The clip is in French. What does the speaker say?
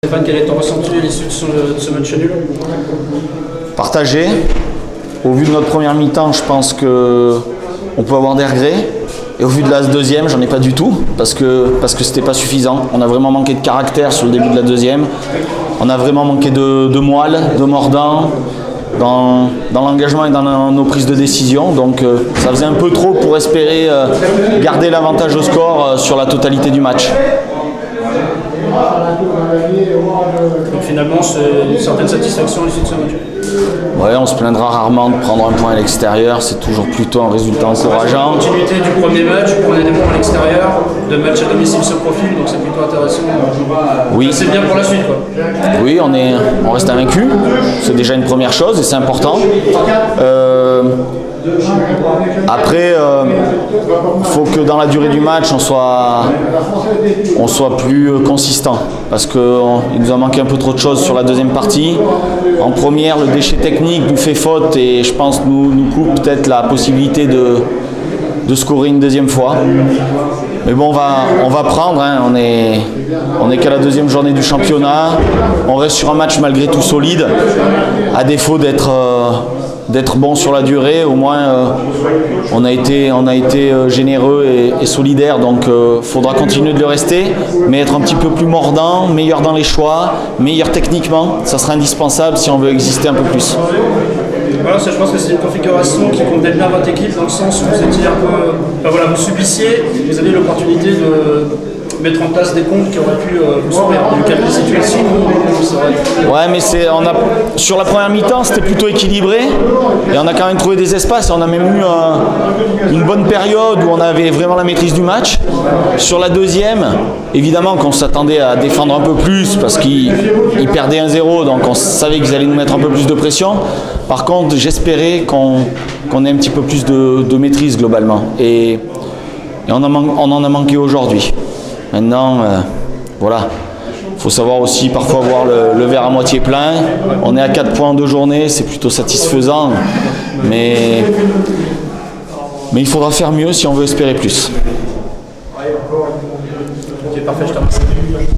Stéphane, quel est ton ressenti à l'issue de ce match nul? Partagé. Au vu de notre première mi-temps, je pense qu'on peut avoir des regrets. Et au vu de la deuxième, j'en ai pas du tout, parce que c'était pas suffisant. On a vraiment manqué de caractère sur le début de la deuxième. On a vraiment manqué de moelle, de mordant dans l'engagement et dans nos prises de décision. Donc ça faisait un peu trop pour espérer garder l'avantage au score sur la totalité du match. Donc finalement, c'est une certaine satisfaction à l'issue de ce match. Ouais, on se plaindra rarement de prendre un point à l'extérieur, c'est toujours plutôt un résultat encourageant. Continuité du premier match, vous prenez des points à l'extérieur, deux matchs à domicile se profilent, donc c'est plutôt intéressant. Oui. C'est bien pour la suite, quoi. Oui, on reste invaincu, c'est déjà une première chose et c'est important. Après, il faut que dans la durée du match, on soit plus consistant, parce qu'il nous a manqué un peu trop de choses sur la deuxième partie. En première, le déchet technique nous fait faute et je pense nous coupe peut-être la possibilité de scorer une deuxième fois. Mais bon, on va prendre, hein. On est qu'à la deuxième journée du championnat. On reste sur un match malgré tout solide, à défaut d'être bon sur la durée. Au moins on a été généreux et solidaire, donc faudra continuer de le rester, mais être un petit peu plus mordant, meilleur dans les choix, meilleur techniquement. Ça sera indispensable si on veut exister un peu plus. Voilà, ça, je pense que c'est une configuration qui complète bien votre équipe, dans le sens où vous étiez un peu, voilà, vous subissiez, vous avez l'opportunité de mettre en place des comptes qui auraient pu vous sauver. Il y a eu quelques situations où c'est vrai. Ouais, mais sur la première mi-temps, c'était plutôt équilibré et on a quand même trouvé des espaces. On a même eu une bonne période où on avait vraiment la maîtrise du match. Sur la deuxième, évidemment qu'on s'attendait à défendre un peu plus parce qu'ils perdaient 1-0, donc on savait qu'ils allaient nous mettre un peu plus de pression. Par contre, j'espérais qu'on ait un petit peu plus de maîtrise globalement et on en a manqué aujourd'hui. Maintenant, voilà, il faut savoir aussi parfois voir le verre à moitié plein. On est à 4 points en 2 journées, c'est plutôt satisfaisant, mais il faudra faire mieux si on veut espérer plus. Ok, parfait, je te remercie.